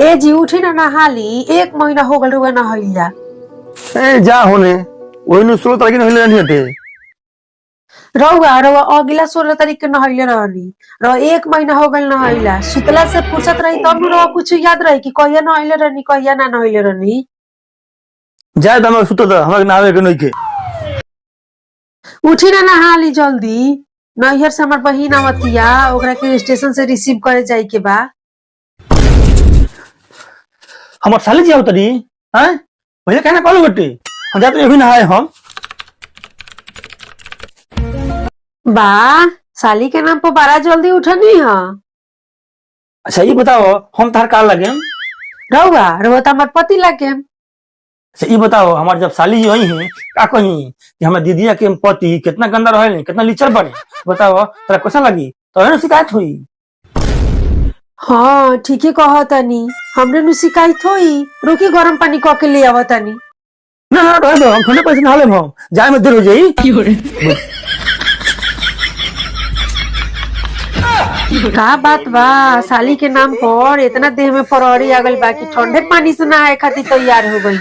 ए जी उठी ना नहाली, 1 महीना हो गल रुआ नहैया। ए जा होने वही नु 16 तारीख नहीं लेनी हटे। रउआ रउआ अगिला 16 तारीख के नहैले रहनी। र 1 महीना हो गल नहैला, सुतला से फुर्सत रही तब न रउआ कुछ याद रही कि कहिया नहैले रहनी कहिया ना नहैले रहनी। जा दम सुत द हमरा नावे के नहीं के। उठी ना नहाली जल्दी। नैहर से हमार बहिन आवतिया, ओकरा के स्टेशन से रिसीव करे जाए के बा। हमर साली जी आवतरी हैं पहले कहना कहलो बेटे हम जाते अभी नहाए हम। बा साली के नाम पर बड़ा जल्दी उठनी है। अच्छा ये बताओ हम तार का लगे। रउआ रउआ तो हमार पति लागे। अच्छा ये बताओ हमारे जब साली जी आई हैं का कही कि हमारे दीदिया के पति कितना गंदा रहे कितना लीचर बने बताओ तेरा कैसा लगी तो है ना शिकायत हुई। हाँ ठीक है कहतनी, हमरे नु शिकायत होई। रुकी गरम पानी क के ले आवतनी। ना ना रह दो हम ठंडे पैसे नहा ले हम जाए में देर हो जाई। का बात बा साली के नाम पर इतना देह में फरहरी आ गइल बा कि ठंडे पानी से नहाए खातिर तैयार हो गई।